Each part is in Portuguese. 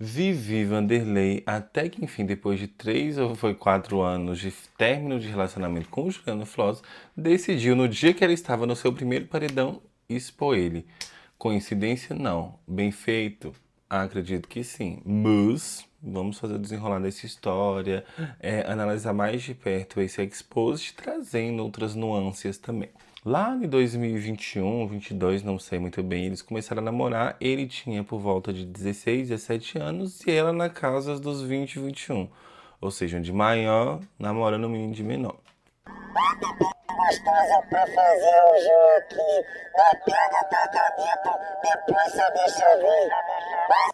Vivi Vanderlei, até que enfim, depois de 3 ou 4 anos de término de relacionamento com o Juliano Floss, decidiu no dia que ela estava no seu primeiro paredão expor ele. Coincidência? Não. Bem feito? Acredito que sim. Mas vamos fazer o desenrolar dessa história, analisar mais de perto esse exposit, trazendo outras nuances também. Lá em 2021, 22, não sei muito bem, eles começaram a namorar. Ele tinha por volta de 16, 17 anos e ela na casa dos 20, 21. Ou seja, um de maior namorando um menino de menor. Gostosa pra fazer o jogo aqui. Vai pega tratamento, depois só deixa vir. Mas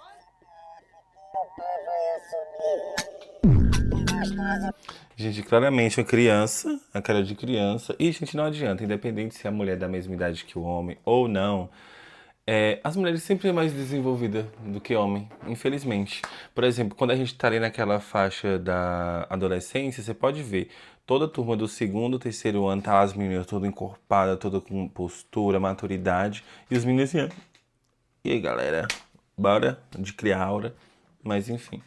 o pai vai assumir. Gostosa. Gente, claramente uma criança, a cara de criança. E, gente, não adianta, independente se a mulher é da mesma idade que o homem ou não, as mulheres sempre é mais desenvolvida do que homem, infelizmente. Por exemplo, quando a gente tá ali naquela faixa da adolescência, você pode ver, toda a turma do segundo, terceiro ano, tá lá as meninas toda encorpada, toda com postura, maturidade, e os meninos assim, e aí, galera, bora de criar aura, mas enfim.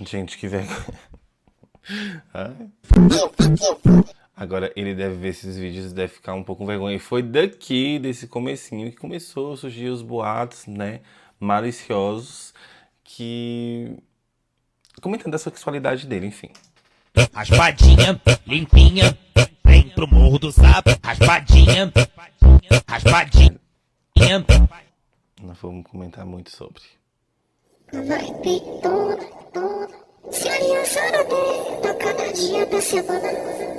Gente, que vergonha. Ai. Agora ele deve ver esses vídeos, deve ficar um pouco com vergonha. E foi daqui, desse comecinho, que começou a surgir os boatos, né, maliciosos, que... comentando a sexualidade dele, enfim. Raspadinha, limpinha, vem pro morro do sapo. Raspadinha, raspadinha. Não vamos comentar muito sobre. Vai ter toda. Se aliança na dentro, cada dia da semana.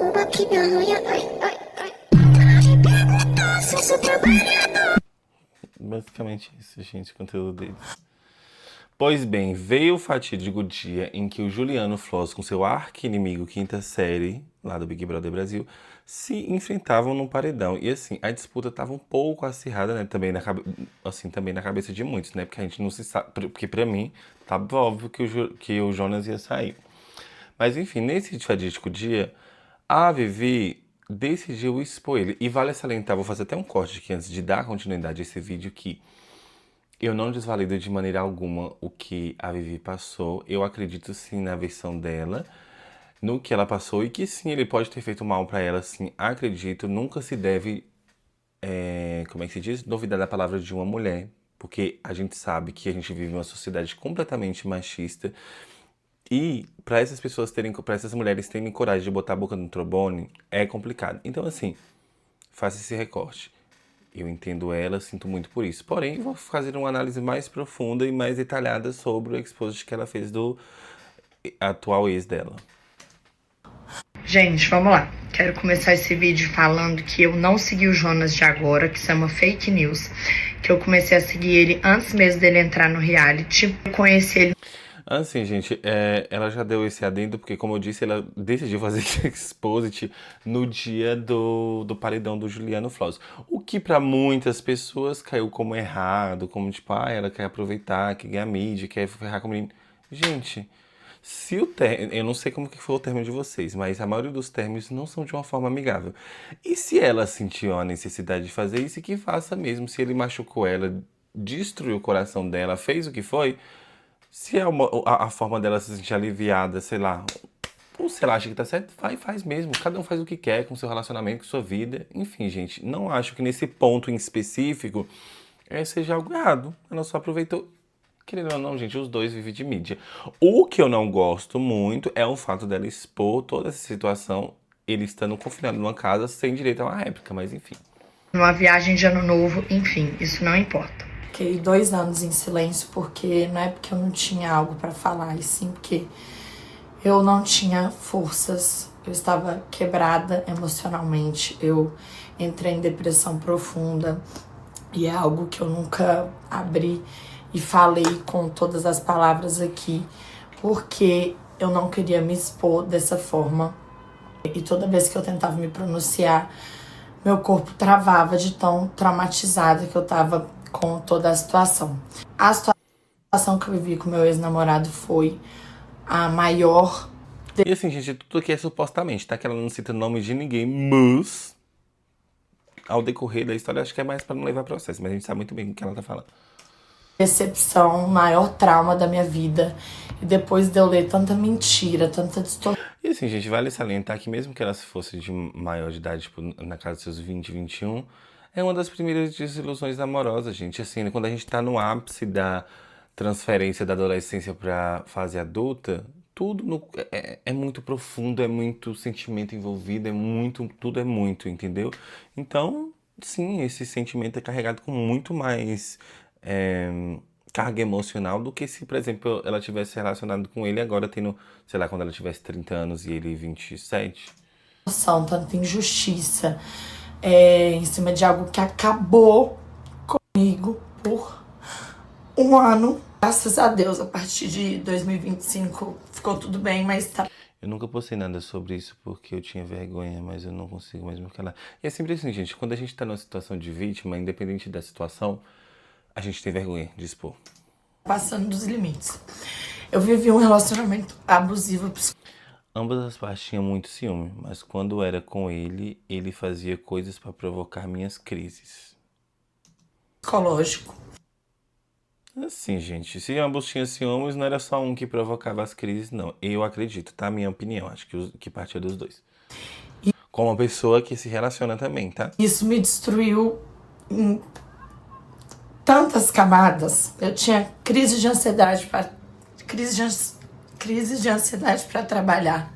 Uma que me arranha, ai. Para de perguntar se eu sou trabalhador. Basicamente isso, gente, o conteúdo dele. Pois bem, veio o fatídico dia em que o Juliano Floss, com seu arqui-inimigo quinta série, lá do Big Brother Brasil, se enfrentavam num paredão. E assim, a disputa estava um pouco acirrada, né? Também também na cabeça de muitos, né? Porque a gente não se sabe. Porque pra mim, tava óbvio que o Jonas ia sair. Mas enfim, nesse fatídico dia, a Vivi decidiu expor ele. E vale salientar, vou fazer até um corte aqui antes de dar continuidade a esse vídeo, que eu não desvalido de maneira alguma o que a Vivi passou. Eu acredito sim na versão dela, no que ela passou, e que sim, ele pode ter feito mal pra ela, sim, acredito. Nunca se deve, como é que se diz? Duvidar da palavra de uma mulher, porque a gente sabe que a gente vive uma sociedade completamente machista. E pra essas pessoas terem, para essas mulheres terem coragem de botar a boca no trombone, é complicado. Então, assim, faça esse recorte. Eu entendo ela, sinto muito por isso. Porém, vou fazer uma análise mais profunda e mais detalhada sobre o exposit que ela fez do atual ex dela. Gente, vamos lá. Quero começar esse vídeo falando que eu não segui o Jonas de agora, que isso é uma fake news. Que eu comecei a seguir ele antes mesmo dele entrar no reality. Eu conheci ele Assim, gente, ela já deu esse adendo, porque, como eu disse, ela decidiu fazer esse exposit no dia do paredão do Juliano Floss. O que pra muitas pessoas caiu como errado, como tipo, ela quer aproveitar, quer ganhar mídia, quer ferrar com o menino. Gente, se o término, eu não sei como que foi o término de vocês, mas a maioria dos términos não são de uma forma amigável. E se ela sentiu a necessidade de fazer isso, que faça mesmo. Se ele machucou ela, destruiu o coração dela, fez o que foi, se é a forma dela se sentir aliviada, sei lá, ou se ela acha que tá certo, vai e faz mesmo. Cada um faz o que quer com seu relacionamento, com sua vida. Enfim, gente, não acho que nesse ponto em específico seja algo errado. Ela só aproveitou. Querendo ou não, gente, os dois vivem de mídia. O que eu não gosto muito é o fato dela expor toda essa situação, ele estando confinado numa casa sem direito a uma réplica, mas enfim. numa viagem de ano novo, enfim, isso não importa. Fiquei 2 anos em silêncio porque não é porque eu não tinha algo pra falar, e sim porque eu não tinha forças, eu estava quebrada emocionalmente, eu entrei em depressão profunda e é algo que eu nunca abri e falei com todas as palavras aqui, porque eu não queria me expor dessa forma. E toda vez que eu tentava me pronunciar, meu corpo travava de tão traumatizada que eu tava com toda a situação. A situação que eu vivi com meu ex-namorado foi a maior. E assim, gente, tudo aqui é supostamente, tá? Que ela não cita o nome de ninguém, mas ao decorrer da história, acho que é mais pra não levar processo, mas a gente sabe muito bem o que ela tá falando. Decepção, maior trauma da minha vida. E depois de eu ler tanta mentira, tanta distorção. E assim, gente, vale salientar que mesmo que ela fosse de maior de idade, tipo, na casa dos seus 20, 21, é uma das primeiras desilusões amorosas, gente. Assim, quando a gente tá no ápice da transferência da adolescência pra fase adulta, é muito profundo, é muito sentimento envolvido, tudo é muito, entendeu? Então, sim, esse sentimento é carregado com muito mais carga emocional do que se, por exemplo, ela tivesse relacionado com ele agora tendo, sei lá, quando ela tivesse 30 anos e ele 27. Tanta injustiça em cima de algo que acabou comigo por um ano. Graças a Deus, a partir de 2025 ficou tudo bem, mas tá. Eu nunca postei nada sobre isso porque eu tinha vergonha, mas eu não consigo mesmo falar. E é sempre assim, gente, quando a gente tá numa situação de vítima, independente da situação, a gente tem vergonha de expor. Passando dos limites. Eu vivi um relacionamento abusivo Ambas as partes tinham muito ciúme, mas quando era com ele, ele fazia coisas pra provocar minhas crises. psicológico. Assim, gente, se ambos tinham ciúmes, não era só um que provocava as crises, não. Eu acredito, tá? Minha opinião, acho que partia dos dois. Como uma pessoa que se relaciona também, tá? Isso me destruiu em tantas camadas. Eu tinha crise de ansiedade para trabalhar,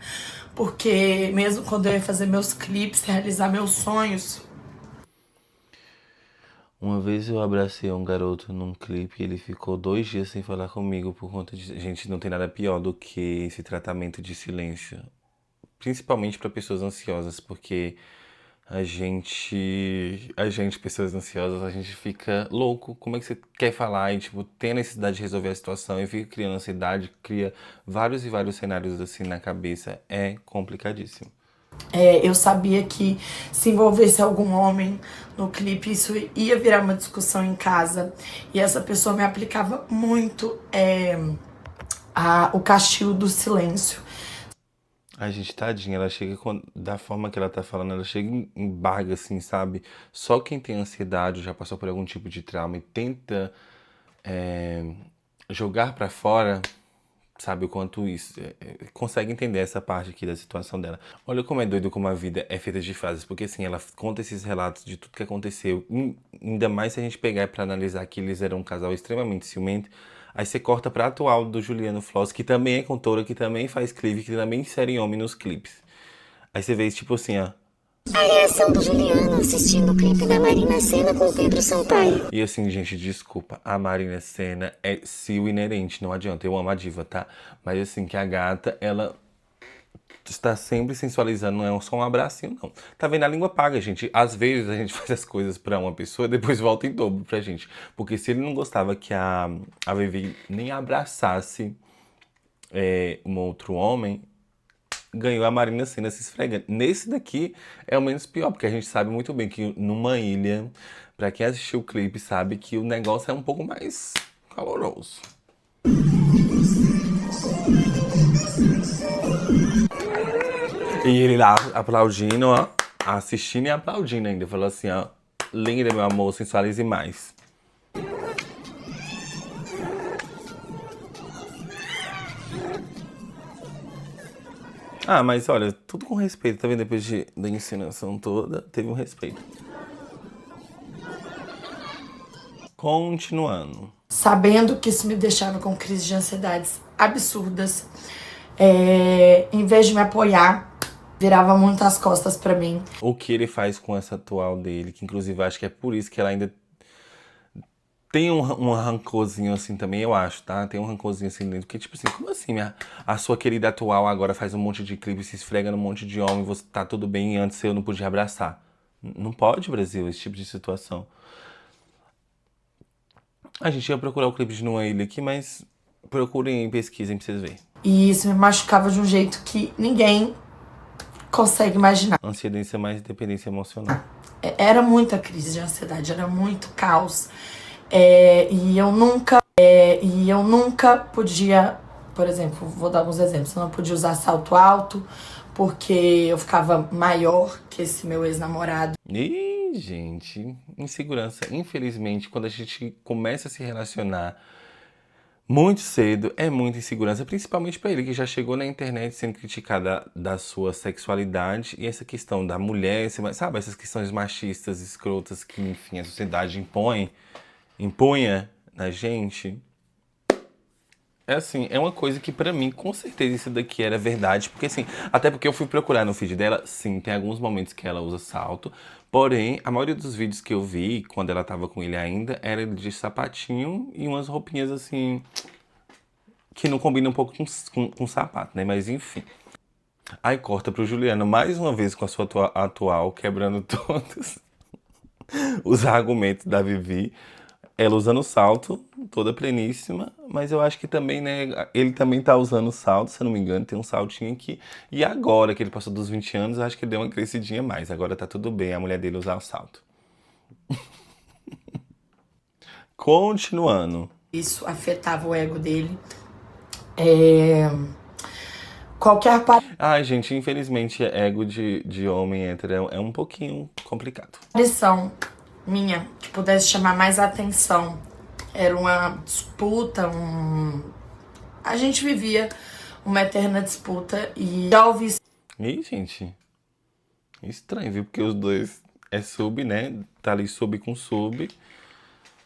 porque mesmo quando eu ia fazer meus clipes, realizar meus sonhos. Uma vez eu abracei um garoto num clipe e ele ficou 2 dias sem falar comigo por conta de... Gente, não tem nada pior do que esse tratamento de silêncio. Principalmente para pessoas ansiosas, porque a gente, pessoas ansiosas, a gente fica louco. Como é que você quer falar e, tipo, tem a necessidade de resolver a situação e fica criando ansiedade, cria vários e vários cenários assim na cabeça. É complicadíssimo. Eu sabia que se envolvesse algum homem no clipe, isso ia virar uma discussão em casa. E essa pessoa me aplicava muito o castigo do silêncio. Ai, gente, tadinha, ela chega da forma que ela tá falando, ela chega em barga, assim, sabe? Só quem tem ansiedade, já passou por algum tipo de trauma e tenta jogar pra fora, sabe o quanto isso. Consegue entender essa parte aqui da situação dela. Olha como é doido como a vida é feita de fases, porque assim, ela conta esses relatos de tudo que aconteceu, ainda mais se a gente pegar pra analisar que eles eram um casal extremamente ciumento. Aí você corta pra atual do Juliano Floss, que também é cantora, que também faz clipe, que também insere homem nos clipes. Aí você vê isso tipo assim, ó. A reação do Juliano assistindo o clipe da Marina Sena com o Pedro Sampaio. E assim, gente, desculpa, a Marina Sena é cio inerente, não adianta, eu amo a diva, tá? Mas assim, que a gata, ela está sempre sensualizando, não é só um abracinho, não. Tá vendo? A língua paga, gente. Às vezes a gente faz as coisas pra uma pessoa e depois volta em dobro pra gente. Porque se ele não gostava que a Vivi nem abraçasse um outro homem, ganhou a Marina Sena se esfregando. Nesse daqui é o menos pior, porque a gente sabe muito bem que numa ilha, pra quem assistiu o clipe, sabe que o negócio é um pouco mais caloroso. E ele lá aplaudindo, ó, assistindo e aplaudindo ainda. Falou assim, ó, linda, meu amor, sensualize mais. Ah, mas olha, tudo com respeito, tá vendo? Depois da encenação toda, teve um respeito. Continuando. Sabendo que isso me deixava com crises de ansiedades absurdas. Em vez de me apoiar, virava muito as costas pra mim. O que ele faz com essa atual dele, que inclusive acho que é por isso que ela ainda tem um rancorzinho assim também, eu acho, tá? Tem um rancorzinho assim dentro, porque tipo assim, como assim a sua querida atual agora faz um monte de clipe, se esfrega num monte de homem, você tá tudo bem e antes eu não podia abraçar? Não pode, Brasil, esse tipo de situação. A gente ia procurar o clipe de Numa Ilha aqui, mas procurem e pesquisem pra vocês verem. E isso me machucava de um jeito que ninguém consegue imaginar. Ansiedade mais dependência emocional. Era muita crise de ansiedade, era muito caos. E eu nunca podia, por exemplo, vou dar alguns exemplos. Eu não podia usar salto alto, porque eu ficava maior que esse meu ex-namorado. Ih, Ai, gente, insegurança. Infelizmente, quando a gente começa a se relacionar muito cedo, é muita insegurança, principalmente pra ele, que já chegou na internet sendo criticada da sua sexualidade e essa questão da mulher, sabe, essas questões machistas, escrotas que, enfim, a sociedade impunha na gente. É assim, é uma coisa que pra mim, com certeza, isso daqui era verdade. Porque assim, até porque eu fui procurar no feed dela, sim, tem alguns momentos que ela usa salto. Porém, a maioria dos vídeos que eu vi, quando ela tava com ele ainda, era de sapatinho e umas roupinhas assim, que não combinam um pouco com sapato, né? Mas enfim. Aí corta pro Juliano mais uma vez com a sua atual, quebrando todos os argumentos da Vivi. Ela usando salto, toda pleníssima, mas eu acho que também, né, ele também tá usando salto, se eu não me engano, tem um saltinho aqui. E agora que ele passou dos 20 anos, eu acho que ele deu uma crescidinha a mais. Agora tá tudo bem a mulher dele usar o salto. Continuando. Isso afetava o ego dele. Qualquer Ai, gente, infelizmente, ego de homem hétero é um pouquinho complicado. aparição minha que pudesse chamar mais atenção. Era uma disputa, a gente vivia uma eterna disputa e já ouvi Ih, gente, estranho, viu? Porque os dois é sub, né? Tá ali sub com sub.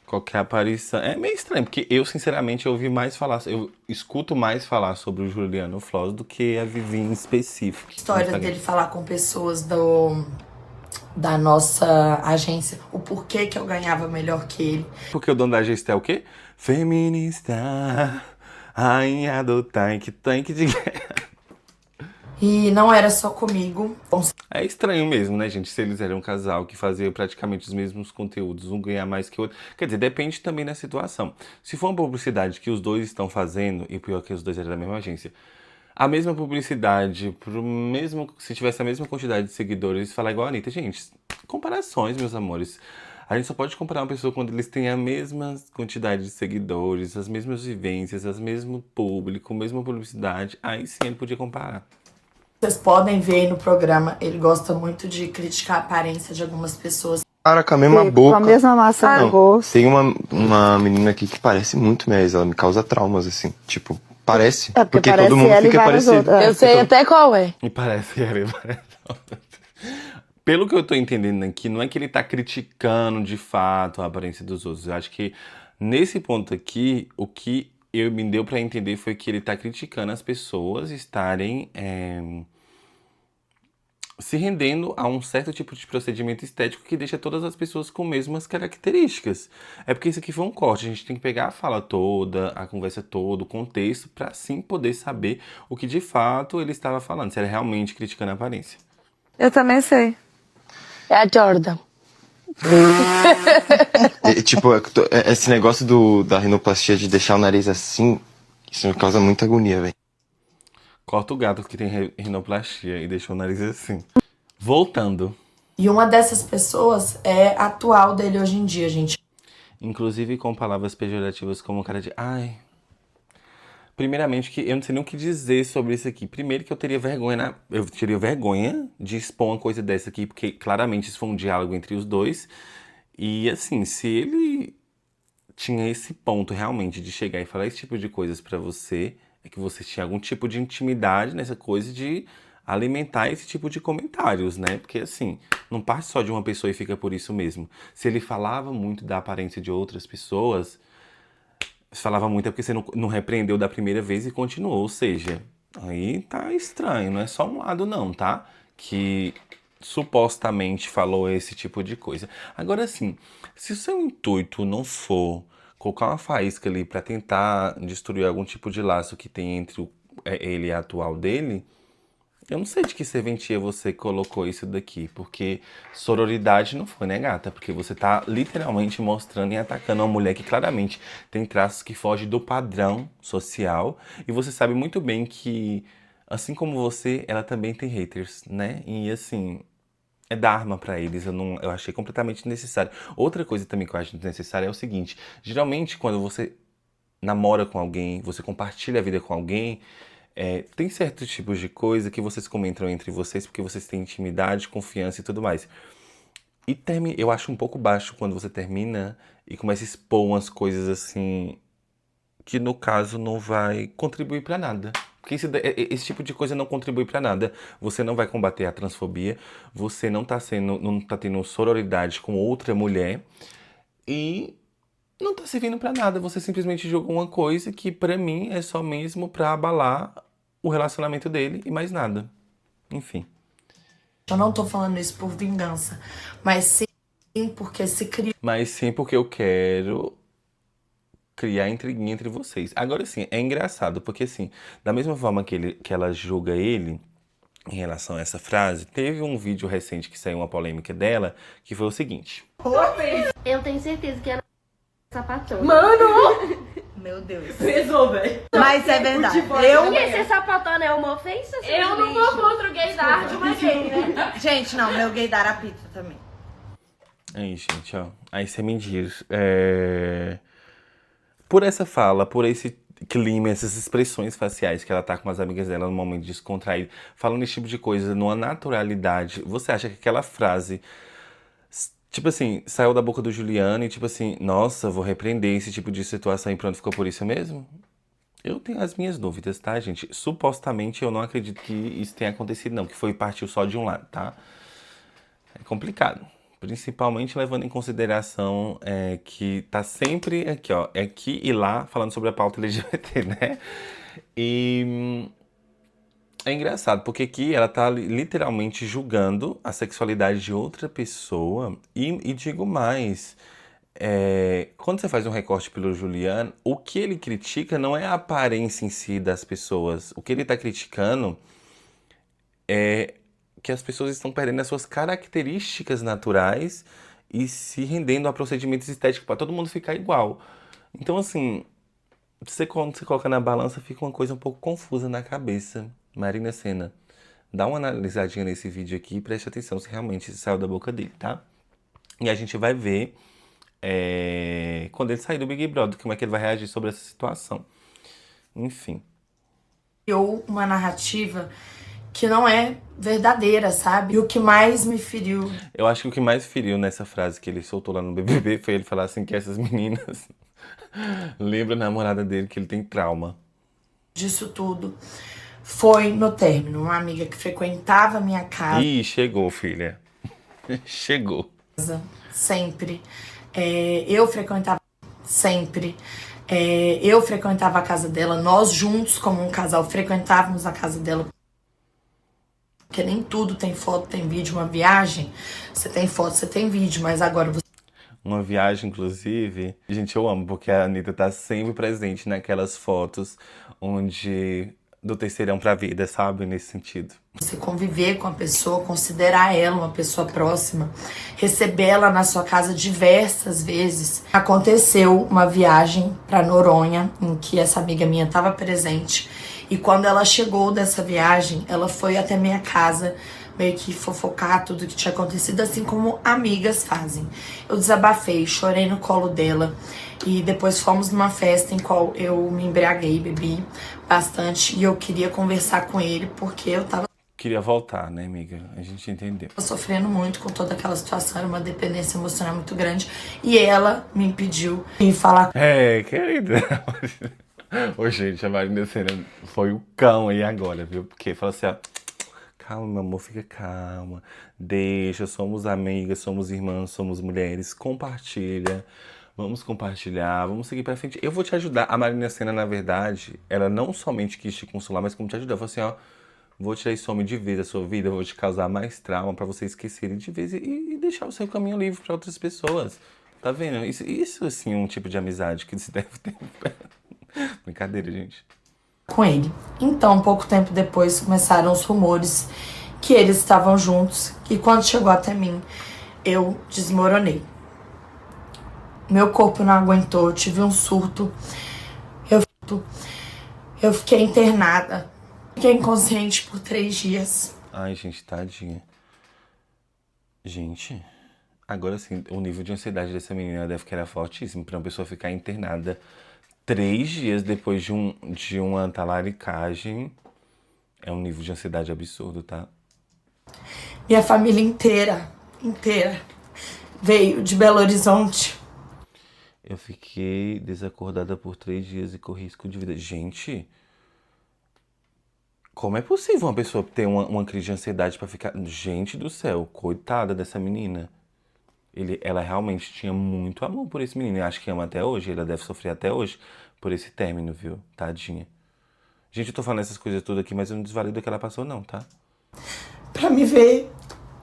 Qualquer aparição. É meio estranho, porque eu, sinceramente, eu escuto mais falar sobre o Juliano Floss do que a Vivi em específico. história dele falar com pessoas da nossa agência, o porquê que eu ganhava melhor que ele. Porque o dono da agência é o quê? Feminista, rainha do tanque de guerra. E não era só comigo. É estranho mesmo, né, gente? Se eles eram um casal que fazia praticamente os mesmos conteúdos, um ganhar mais que o outro. Quer dizer, depende também da situação. Se for uma publicidade que os dois estão fazendo, e pior que os dois eram da mesma agência, a mesma publicidade, se tivesse a mesma quantidade de seguidores, falar igual a Anitta. Gente, comparações, meus amores. A gente só pode comparar uma pessoa quando eles têm a mesma quantidade de seguidores, as mesmas vivências, o mesmo público, a mesma publicidade. Aí sim ele podia comparar. Vocês podem ver aí no programa, ele gosta muito de criticar a aparência de algumas pessoas. Cara, com a mesma boca. Com a mesma massa no rosto. Tem uma menina aqui que parece muito minha ex, ela me causa traumas, assim. Tipo, parece. É porque parece todo mundo ela e fica várias parecido. outras. Eu sei até qual é. E parece que ele parece. Pelo que eu tô entendendo aqui, não é que ele tá criticando de fato a aparência dos outros. Eu acho que nesse ponto aqui, o que me deu pra entender foi que ele tá criticando as pessoas estarem se rendendo a um certo tipo de procedimento estético que deixa todas as pessoas com as mesmas características. É porque isso aqui foi um corte, a gente tem que pegar a fala toda, a conversa toda, o contexto, pra sim poder saber o que de fato ele estava falando, se era realmente criticando a aparência. Eu também sei. É a Jordan. Tipo, esse negócio da rinoplastia de deixar o nariz assim, isso me causa muita agonia, velho. Corta o gato que tem rinoplastia e deixou o nariz assim. Voltando. E uma dessas pessoas é a atual dele hoje em dia, gente. Inclusive com palavras pejorativas como cara de... Ai... Primeiramente, que eu não sei nem o que dizer sobre isso aqui. Primeiro que eu teria vergonha de expor uma coisa dessa aqui, porque claramente isso foi um diálogo entre os dois. E assim, se ele tinha esse ponto realmente de chegar e falar esse tipo de coisas pra você, é que você tinha algum tipo de intimidade nessa coisa de alimentar esse tipo de comentários, né? Porque assim, não parte só de uma pessoa e fica por isso mesmo. Se ele falava muito da aparência de outras pessoas... Você falava muito é porque você não repreendeu da primeira vez e continuou. Ou seja, aí tá estranho. Não é só um lado não, tá? Que supostamente falou esse tipo de coisa. Agora sim, se o seu intuito não for colocar uma faísca ali pra tentar destruir algum tipo de laço que tem entre ele e a atual dele... Eu não sei de que serventia você colocou isso daqui, porque sororidade não foi, né, gata? Porque você tá literalmente mostrando e atacando uma mulher que claramente tem traços que fogem do padrão social. E você sabe muito bem que, assim como você, ela também tem haters, né? E assim, é dar arma pra eles, eu achei completamente necessário. Outra coisa também que eu acho necessária é o seguinte, geralmente quando você namora com alguém, você compartilha a vida com alguém... tem certos tipos de coisa que vocês comentam entre vocês porque vocês têm intimidade, confiança e tudo mais. E eu acho um pouco baixo quando você termina e começa a expor umas coisas assim que no caso não vai contribuir pra nada. Porque esse tipo de coisa não contribui pra nada. Você não vai combater a transfobia, você não tá tendo sororidade com outra mulher e não tá servindo pra nada. Você simplesmente jogou uma coisa que pra mim é só mesmo pra abalar o relacionamento dele e mais nada. Enfim. Eu não tô falando isso por vingança, mas sim porque se criou Mas sim porque eu quero criar intriguinha entre vocês. Agora sim, é engraçado, porque assim, da mesma forma que ela julga ele em relação a essa frase, teve um vídeo recente que saiu uma polêmica dela, que foi o seguinte. Eu tenho certeza que era sapatão. Meu Deus. Pesou, velho. Mas é verdade. Porque ser sapatona é uma ofensa? Eu não vou contra o gaydar de uma gay, né? Gente, não, meu gaydar a pizza também. Aí, gente, ó. Aí você me diz. Por essa fala, por esse clima, essas expressões faciais que ela tá com as amigas dela no momento descontraído, falando esse tipo de coisa numa naturalidade, você acha que aquela frase, tipo assim, saiu da boca do Juliano e tipo assim, nossa, vou repreender esse tipo de situação e pronto, ficou por isso mesmo? Eu tenho as minhas dúvidas, tá, gente? Supostamente eu não acredito que isso tenha acontecido, não, que partiu só de um lado, tá? É complicado. Principalmente levando em consideração que tá sempre aqui, ó, aqui e lá, falando sobre a pauta LGBT, né? E é engraçado, porque aqui ela tá literalmente julgando a sexualidade de outra pessoa. E digo mais, quando você faz um recorte pelo Juliano, o que ele critica não é a aparência em si das pessoas. O que ele tá criticando é que as pessoas estão perdendo as suas características naturais e se rendendo a procedimentos estéticos para todo mundo ficar igual. Então, assim, quando você coloca na balança, fica uma coisa um pouco confusa na cabeça. Marina Sena, dá uma analisadinha nesse vídeo aqui e preste atenção se realmente saiu da boca dele, tá? E a gente vai ver quando ele sair do Big Brother, como é que ele vai reagir sobre essa situação. Enfim. uma narrativa que não é verdadeira, sabe? E o que mais me feriu Eu acho que o que mais feriu nessa frase que ele soltou lá no BBB foi ele falar assim que essas meninas lembram a namorada dele que ele tem trauma. disso tudo foi no término. Uma amiga que frequentava a minha casa Ih, chegou, filha. Chegou. sempre. Eu frequentava sempre. Eu frequentava a casa dela. Nós juntos, como um casal, frequentávamos a casa dela. Porque nem tudo tem foto, tem vídeo. Uma viagem, você tem foto, você tem vídeo. Mas agora você... Uma viagem, inclusive. Gente, eu amo, porque a Anitta tá sempre presente naquelas fotos onde... do terceirão pra vida, sabe? Nesse sentido. Você conviver com a pessoa, considerar ela uma pessoa próxima, receber ela na sua casa diversas vezes. Aconteceu uma viagem pra Noronha, em que essa amiga minha estava presente. E quando ela chegou dessa viagem, ela foi até minha casa meio que fofocar tudo que tinha acontecido, assim como amigas fazem. Eu desabafei, chorei no colo dela. E depois fomos numa festa em qual eu me embriaguei, bebi bastante. E eu queria conversar com ele porque eu tava Queria voltar, né, amiga? A gente entendeu. sofrendo muito com toda aquela situação. Era uma dependência emocional muito grande. E ela me impediu de falar Querida. Ô, gente, a Marina Sena foi o cão aí agora, viu? Porque fala assim, ó... Calma, meu amor, fica calma. Deixa, somos amigas, somos irmãs, somos mulheres. Compartilha. Vamos compartilhar, vamos seguir pra frente. Eu vou te ajudar. A Marina Sena, na verdade, ela não somente quis te consolar, mas como te ajudar. Ela falou assim, ó, vou tirar esse homem de vez da sua vida, vou te causar mais trauma pra você esquecer ele de vez e deixar o seu caminho livre pra outras pessoas. Tá vendo? Isso assim, é um tipo de amizade que se deve ter. Brincadeira, gente. com ele. Então, pouco tempo depois, começaram os rumores que eles estavam juntos. E quando chegou até mim, eu desmoronei. Meu corpo não aguentou, eu tive um surto. Eu fiquei internada. Fiquei inconsciente por 3 dias. Ai, gente, tadinha. Gente, agora sim, o nível de ansiedade dessa menina deve que era fortíssimo pra uma pessoa ficar internada 3 dias depois de uma talaricagem. É um nível de ansiedade absurdo, tá? Minha família inteira veio de Belo Horizonte. Eu fiquei desacordada por 3 dias e corri risco de vida. Gente, como é possível uma pessoa ter uma crise de ansiedade pra ficar... Gente do céu, coitada dessa menina. Ela realmente tinha muito amor por esse menino. Eu acho que ama até hoje. Ela deve sofrer até hoje por esse término, viu? Tadinha. Gente, eu tô falando essas coisas todas aqui, mas eu não desvalido o que ela passou, não, tá? Pra me ver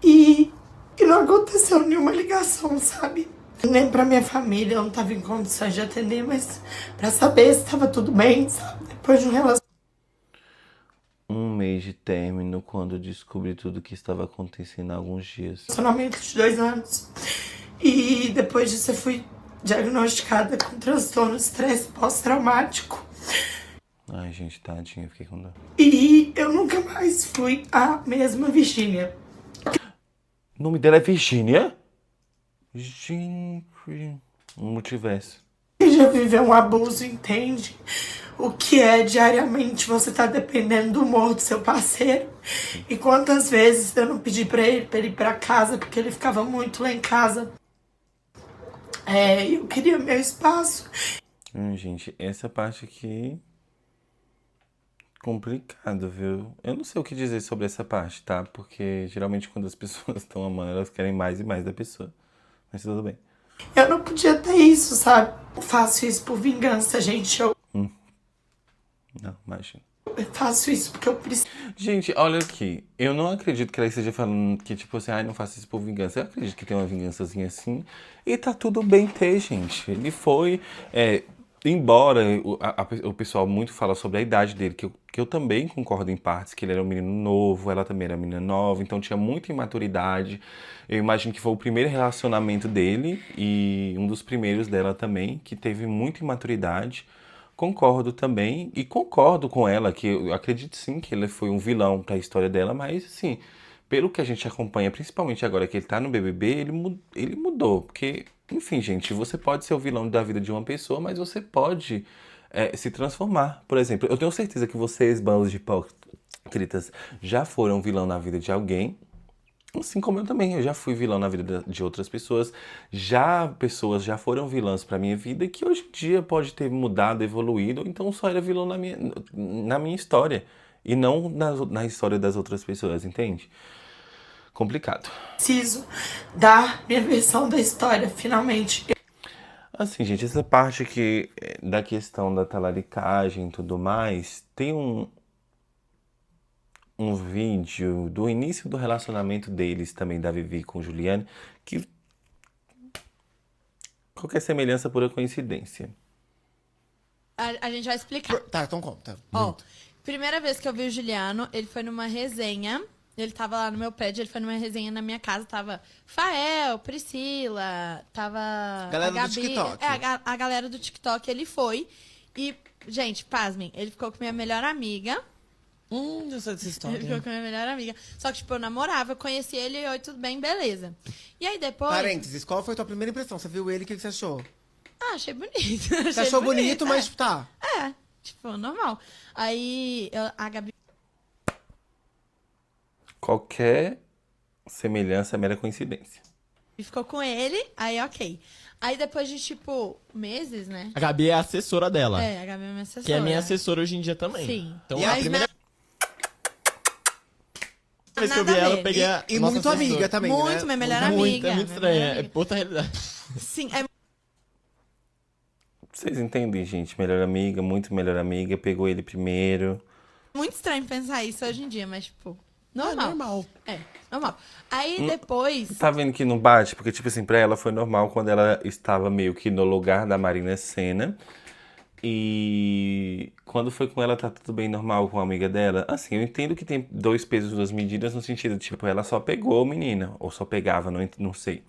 e não aconteceu nenhuma ligação, sabe? Nem pra minha família, eu não tava em condições de atender, mas pra saber se tava tudo bem, sabe? Depois de um relacionamento. 1 mês de término, quando eu descobri tudo o que estava acontecendo há alguns dias. Relacionamento de 2 anos. E depois disso eu fui diagnosticada com transtorno de estresse pós-traumático. Ai, gente, tadinha, fiquei com dó. E eu nunca mais fui a mesma Virgínia. O nome dela é Virgínia? Gente, um multiverso. Quem já viveu um abuso entende o que é diariamente você tá dependendo do humor do seu parceiro. E quantas vezes eu não pedi pra ele ir pra casa, porque ele ficava muito lá em casa. Eu queria meu espaço. Gente, essa parte aqui... complicado, viu? Eu não sei o que dizer sobre essa parte, tá? Porque geralmente quando as pessoas estão amando, elas querem mais e mais da pessoa. Mas tudo bem. Eu não podia ter isso, sabe? Eu faço isso por vingança, gente. Não, imagina. Eu faço isso porque eu preciso. Gente, olha aqui. Eu não acredito que ela esteja falando que, tipo assim, ai, não faça isso por vingança. Eu acredito que tem uma vingançazinha assim. E tá tudo bem ter, gente. Ele foi... embora o pessoal muito fala sobre a idade dele, que eu também concordo em partes, que ele era um menino novo, ela também era uma menina nova, então tinha muita imaturidade. Eu imagino que foi o primeiro relacionamento dele e um dos primeiros dela também, que teve muita imaturidade. Concordo também e concordo com ela, que eu acredito sim que ele foi um vilão para a história dela, mas assim, pelo que a gente acompanha, principalmente agora que ele tá no BBB, ele mudou, porque... Enfim, gente, você pode ser o vilão da vida de uma pessoa, mas você pode se transformar. Por exemplo, eu tenho certeza que vocês, bandos de hipócritas, já foram vilão na vida de alguém. Assim como eu também, eu já fui vilão na vida de outras pessoas. Pessoas já foram vilãs pra minha vida, que hoje em dia pode ter mudado, evoluído, ou então só era vilão na minha história. E não na história das outras pessoas, entende? Complicado. Preciso dar minha versão da história, finalmente. Assim, gente, essa parte aqui da questão da talaricagem e tudo mais, tem um vídeo do início do relacionamento deles também, da Vivi com o Juliano, que qualquer semelhança pura coincidência. A gente vai explicar. Tá, então conta. Ó, primeira vez que eu vi o Juliano, ele foi numa resenha. Ele tava lá no meu prédio, ele foi numa resenha na minha casa. Tava Fael, Priscila, tava galera a Gabi. do TikTok. A galera do TikTok, ele foi. E, gente, pasmem, ele ficou com minha melhor amiga. Eu sei dessa história. Ele ficou com minha melhor amiga. Só que, tipo, eu namorava, eu conheci ele e oi, tudo bem, beleza. E aí depois... Parênteses, qual foi a tua primeira impressão? Você viu ele, o que você achou? Ah, achei bonito. Você achou bonito, mas tá. Tipo, normal. Aí a Gabi... Qualquer semelhança é mera coincidência. ficou com ele, aí ok. Aí depois de, tipo, meses, né? A Gabi é a assessora dela. A Gabi é minha assessora. Que é minha assessora hoje em dia também. Sim. Então, E a mas primeira vez que eu vi ela, eu peguei a E nossa muito assessora. amiga também, muito, né? minha melhor Muito, amiga. é muito minha estranho. melhor É amiga. outra realidade. Sim, é Vocês entendem, gente? Melhor amiga, muito melhor amiga, pegou ele primeiro. muito estranho pensar isso hoje em dia, mas, tipo, normal. normal. Normal. Aí depois... Tá vendo que não bate? Porque, tipo assim, pra ela foi normal quando ela estava meio que no lugar da Marina Sena. E quando foi com ela, tá tudo bem normal com a amiga dela. Assim, eu entendo que tem 2 pesos, 2 medidas, no sentido, tipo, ela só pegou a menina, ou só pegava, não sei.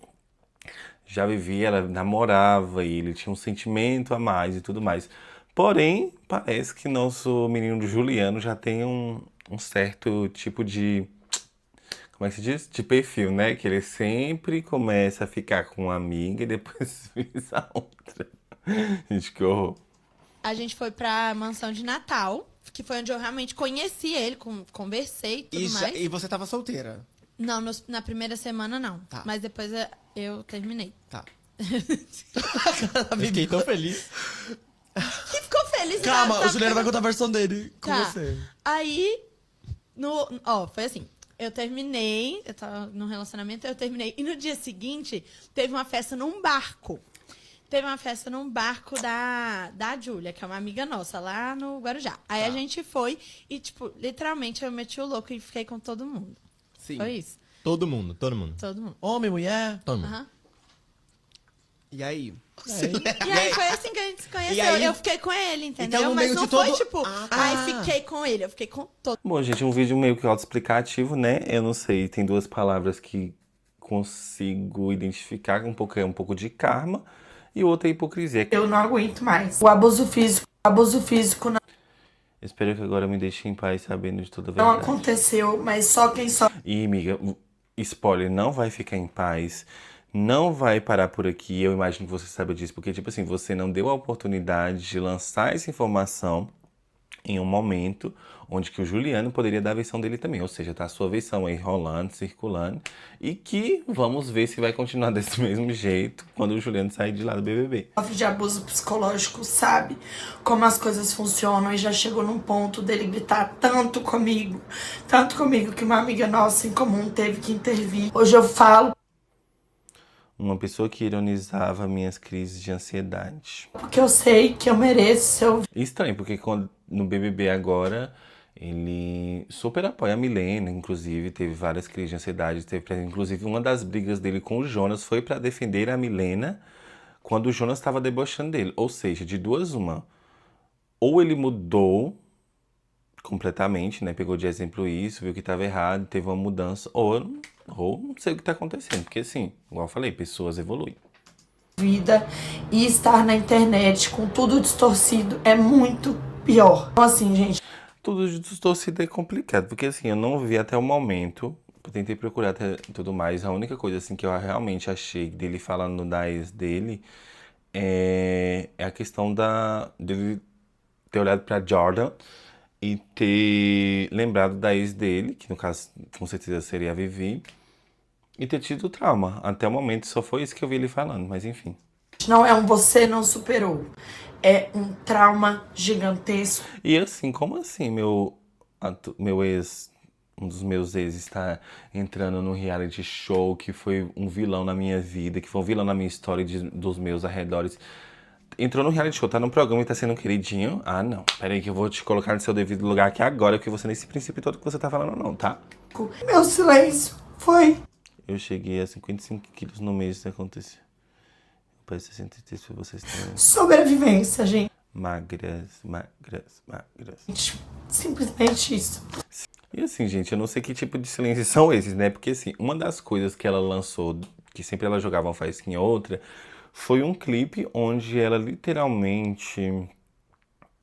Já vivia, ela namorava e ele tinha um sentimento a mais e tudo mais. Porém, parece que nosso menino do Juliano já tem um certo tipo de... Como é que se diz? De perfil, né? Que ele sempre começa a ficar com uma amiga e depois visa a outra. Gente, que horror. A gente foi pra mansão de Natal, que foi onde eu realmente conheci ele, conversei e tudo mais. E você tava solteira? Não, na primeira semana não. Tá. Mas depois eu terminei. Tá. Eu fiquei tão feliz. Que ficou feliz. Calma, tá o Juliano vai contar a versão dele com Tá. você. Aí, foi assim. Eu terminei, eu tava num relacionamento, eu terminei. E no dia seguinte, teve uma festa num barco. Teve uma festa num barco da Júlia, que é uma amiga nossa, lá no Guarujá. Aí a gente foi e, tipo, literalmente eu meti o louco e fiquei com todo mundo. Sim. Foi isso. Todo mundo, todo mundo. Todo mundo. Homem, mulher. Todo mundo. Aham. E aí? E aí foi assim que a gente se conheceu. E aí- Eu fiquei com ele, entendeu? Então, no Mas meio não de foi todo- tipo, Ah. ai, fiquei com ele. Eu fiquei com todo. Bom, gente, um vídeo meio que autoexplicativo, né? Eu não sei, tem duas palavras que consigo identificar, um pouco de karma e outra é hipocrisia. Eu não aguento mais. O abuso físico não, Espero que agora eu me deixe em paz sabendo de toda a não verdade. aconteceu, mas só quem sofre. E, amiga, spoiler, não vai ficar em paz, não vai parar por aqui. Eu imagino que você saiba disso, porque, tipo assim, você não deu a oportunidade de lançar essa informação em um momento onde que o Juliano poderia dar a versão dele também. Ou seja, tá a sua versão aí rolando, circulando, e que vamos ver se vai continuar desse mesmo jeito quando o Juliano sair de lá do BBB. De abuso psicológico, sabe como as coisas funcionam e já chegou num ponto dele gritar tanto comigo que uma amiga nossa em comum teve que intervir. Hoje eu falo Uma pessoa que ironizava minhas crises de ansiedade. porque eu sei que eu mereço ser ouvida. Estranho, porque quando, no BBB agora, ele super apoia a Milena, inclusive, teve várias crises de ansiedade, inclusive uma das brigas dele com o Jonas foi pra defender a Milena quando o Jonas estava debochando dele. Ou seja, de duas uma, ou ele mudou completamente, né, pegou de exemplo isso, viu que estava errado, teve uma mudança, ou não sei o que tá acontecendo, porque assim, igual eu falei, pessoas evoluem. Vida e estar na internet com tudo distorcido é muito pior. Então, assim, gente. Tudo distorcido é complicado, porque assim, eu não vi até o momento, eu tentei procurar até tudo mais, a única coisa assim que eu realmente achei dele falando da ex dele é a questão dele ter olhado pra Jordan e ter lembrado da ex dele, que no caso com certeza seria a Vivi, e ter tido trauma. Até o momento só foi isso que eu vi ele falando, mas enfim. Não é um você não superou. É um trauma gigantesco. E assim, como assim meu ex, um dos meus ex está entrando no reality show que foi um vilão na minha vida, que foi um vilão na minha história dos meus arredores. Entrou no reality show, tá no programa e tá sendo um queridinho. Ah, não. Pera aí que eu vou te colocar no seu devido lugar aqui agora, porque você nesse princípio todo que você tá falando não, tá? Meu silêncio foi. Eu cheguei a 55 quilos no mês que aconteceu. Eu peço 63 pra vocês também. Sobrevivência, gente. Magras. Simplesmente isso. E assim, gente, eu não sei que tipo de silêncios são esses, né? Porque assim, uma das coisas que ela lançou, que sempre ela jogava uma faísquinha ou outra, foi um clipe onde ela literalmente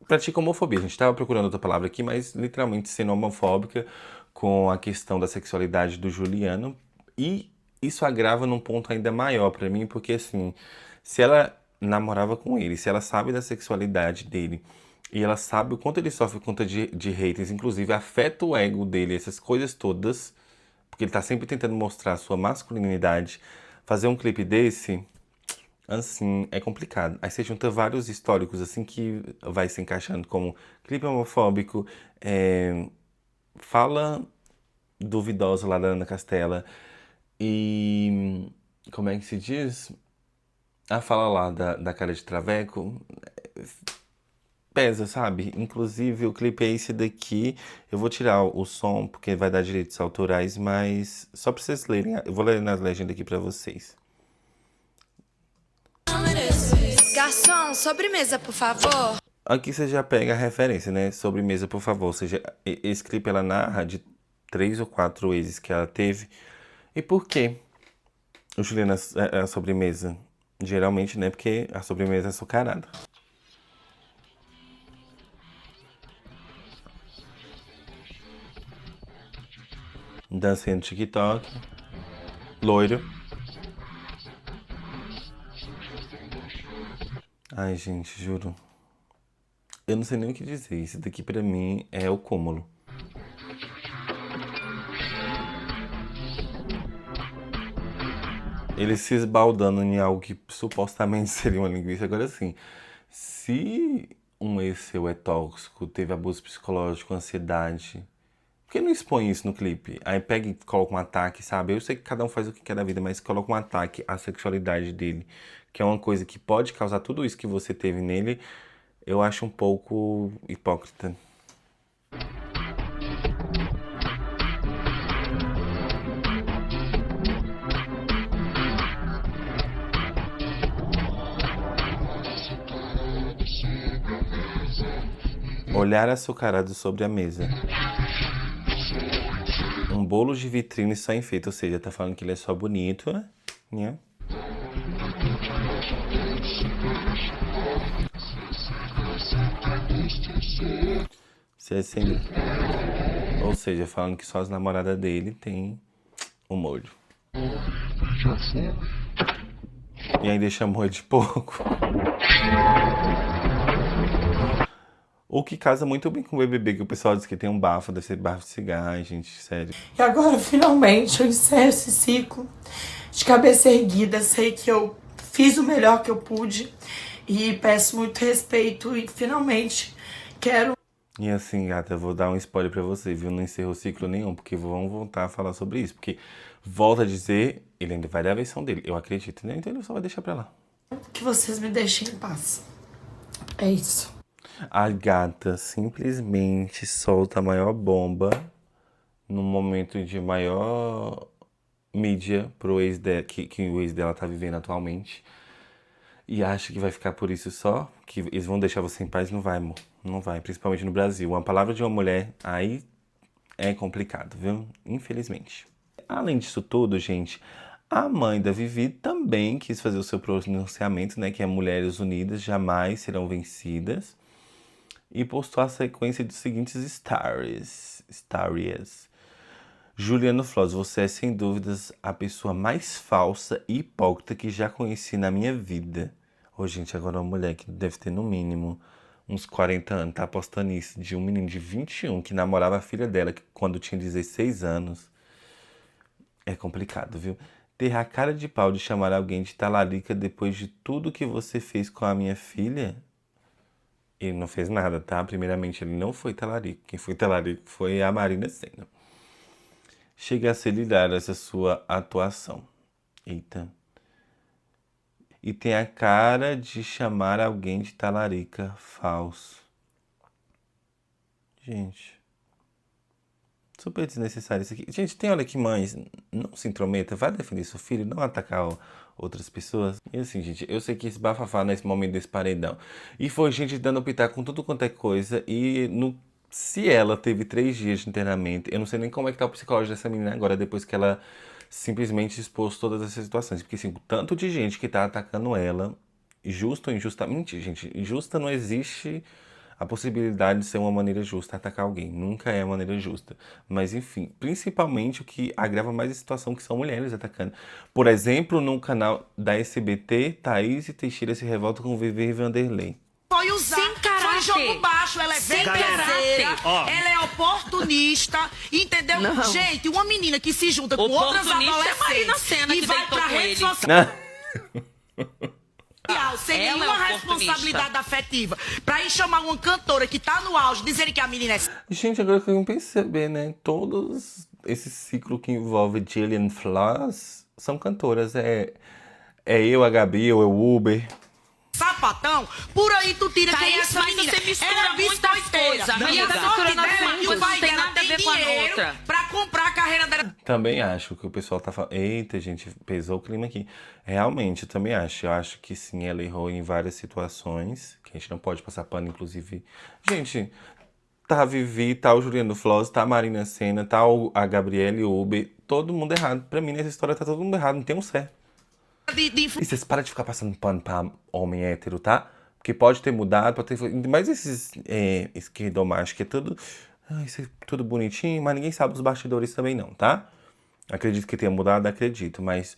pratica homofobia. A gente tava procurando outra palavra aqui, mas literalmente sendo homofóbica com a questão da sexualidade do Juliano. E isso agrava num ponto ainda maior pra mim, porque assim, se ela namorava com ele, se ela sabe da sexualidade dele, e ela sabe o quanto ele sofre por conta de haters, inclusive afeta o ego dele, essas coisas todas, porque ele tá sempre tentando mostrar a sua masculinidade, fazer um clipe desse, assim, é complicado. Aí você junta vários históricos, assim, que vai se encaixando como clipe homofóbico, fala duvidosa lá da Ana Castela, e como é que se diz? A fala lá da cara de traveco pesa, sabe? Inclusive o clipe é esse daqui. Eu vou tirar o som porque vai dar direitos autorais, mas só pra vocês lerem. Eu vou ler nas legendas aqui pra vocês. Garçom, sobremesa, por favor. Aqui você já pega a referência, né? Sobremesa, por favor. Ou seja, esse clipe ela narra de 3 ou 4 exes que ela teve. E por quê? O Juliano é a sobremesa. Geralmente, né? Porque a sobremesa é açucarada. Dancinha no TikTok. Loiro. Ai, gente, juro. Eu não sei nem o que dizer. Isso daqui pra mim é o cúmulo. Ele se esbaldando em algo que supostamente seria uma linguiça. Agora, assim, se um ex seu é tóxico, teve abuso psicológico, ansiedade, por que não expõe isso no clipe? Aí pega e coloca um ataque, sabe? Eu sei que cada um faz o que quer da vida, mas coloca um ataque à sexualidade dele, que é uma coisa que pode causar tudo isso que você teve nele, eu acho um pouco hipócrita. Olhar açucarado sobre a mesa. Um bolo de vitrine só enfeite, ou seja, tá falando que ele é só bonito, né? Se é assim, ou seja, falando que só as namoradas dele tem o molho. E aí deixa molho de porco. O que casa muito bem com o BBB, que o pessoal diz que tem um bafo, deve ser bafo de cigarro, gente, sério. E agora, finalmente, eu encerro esse ciclo de cabeça erguida. Sei que eu fiz o melhor que eu pude e peço muito respeito e, finalmente, quero... E assim, gata, eu vou dar um spoiler pra você, viu? Não encerrou ciclo nenhum, porque vamos voltar a falar sobre isso. Porque, volta a dizer, ele ainda vai dar a versão dele. Eu acredito, né? Então ele só vai deixar pra lá. Que vocês me deixem em paz. É isso. A gata simplesmente solta a maior bomba no momento de maior mídia pro ex dela, que o ex dela tá vivendo atualmente. E acha que vai ficar por isso só? Que eles vão deixar você em paz? Não vai, amor. Não vai, principalmente no Brasil. Uma palavra de uma mulher, aí é complicado, viu? Infelizmente. Além disso tudo, gente, a mãe da Vivi também quis fazer o seu pronunciamento, né? Que é Mulheres Unidas Jamais Serão Vencidas. E postou a sequência dos seguintes stories. Juliano Floss, você é sem dúvidas a pessoa mais falsa e hipócrita que já conheci na minha vida. Ô, gente, agora uma mulher que deve ter no mínimo uns 40 anos, tá postando isso, de um menino de 21 que namorava a filha dela quando tinha 16 anos. É complicado, viu? Ter a cara de pau de chamar alguém de talarica depois de tudo que você fez com a minha filha... Ele não fez nada, tá? Primeiramente, ele não foi talarico. Quem foi talarico foi a Marina Sena. Chega a ser hilária essa sua atuação. Eita. E tem a cara de chamar alguém de talarica falso. Gente. Super desnecessário isso aqui. Gente, tem hora que mães não se intrometa. Vai defender seu filho, não atacar outras pessoas. E assim, gente, eu sei que esse bafafá nesse momento desse paredão. E foi gente dando pitaco com tudo quanto é coisa. E se ela teve 3 dias de internamento, eu não sei nem como é que tá o psicológico dessa menina agora, depois que ela simplesmente expôs todas essas situações. Porque assim, o tanto de gente que tá atacando ela, justa ou injustamente, gente, injusta não existe a possibilidade de ser uma maneira justa atacar alguém. Nunca é a maneira justa. Mas, enfim, principalmente o que agrava mais a situação que são mulheres atacando. Por exemplo, no canal da SBT, Thaís e Teixeira se revoltam com Vivi e Vanderlei. Foi usar, foi jogo baixo, ela é verdadeira, ela é oportunista, entendeu? Não. Gente, uma menina que se junta com outras Oportunista é Marina adolescentes Sena e que vai deitou pra com rede ele. social sem Ela é nenhuma oportunista. responsabilidade afetiva, pra ir chamar uma cantora que tá no auge, dizerem que a menina é... Gente, agora que eu perceber, né? Todos esse ciclo que envolve Gillian Floss são cantoras. É eu, a Gabi, ou é o Uber. sapatão, por aí tu tira quem é Thaís, essa mas menina. você mistura Ela é muitas biscoiteira. coisas, E amiga. a Tá sorte misturando as dela é que o coisas, pai não tem dela nada a tem ver com a dinheiro outra. pra comprar a carreira dela. Também acho que o pessoal tá falando... Eita, gente, pesou o clima aqui. Realmente, eu também acho. Eu acho que sim, ela errou em várias situações, que a gente não pode passar pano, inclusive. Gente, tá a Vivi, tá o Juliano Floss, tá a Marina Sena, tá a Gabriele Uber, todo mundo errado. Pra mim, nessa história tá todo mundo errado, não tem um certo. E vocês param de ficar passando pano pra homem hétero, tá? Porque pode ter mudado, pode ter... Mas esses esquerdomachos que é tudo... isso é tudo bonitinho, mas ninguém sabe os bastidores também não, tá? Acredito que tenha mudado, acredito, mas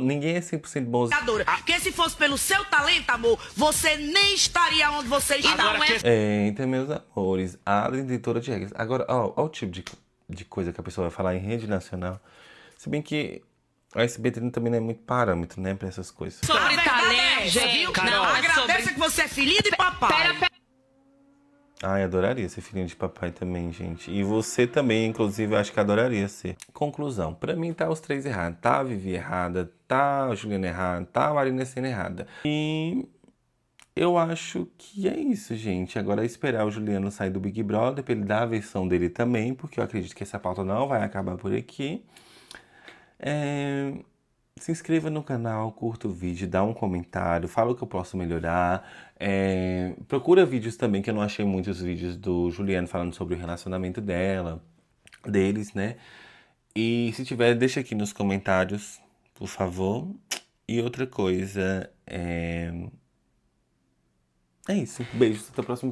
ninguém é 100% bonzinho. Porque se fosse pelo seu talento, amor, você nem estaria onde você está. Não é... Então, meus amores, a detentora de regras. Agora, ó o tipo de coisa que a pessoa vai falar em rede nacional. Se bem que O SBT também não é muito parâmetro, né, pra essas coisas. Sobre talento, viu? Não, agradeça que você é filhinha de papai. Ai, adoraria ser filhinho de papai também, gente. E você também, inclusive, eu acho que adoraria ser. Conclusão. Pra mim, tá os três errados. Tá a Vivi errada, tá a Juliana errada, tá a Marina sendo errada. E eu acho que é isso, gente. Agora é esperar o Juliano sair do Big Brother pra ele dar a versão dele também, porque eu acredito que essa pauta não vai acabar por aqui. Se inscreva no canal, curta o vídeo, dá um comentário, fala o que eu posso melhorar. Procura vídeos também, que eu não achei muitos vídeos do Juliano falando sobre o relacionamento deles, né? E se tiver, deixa aqui nos comentários, por favor. E outra coisa, é isso. Beijos, até o próximo vídeo.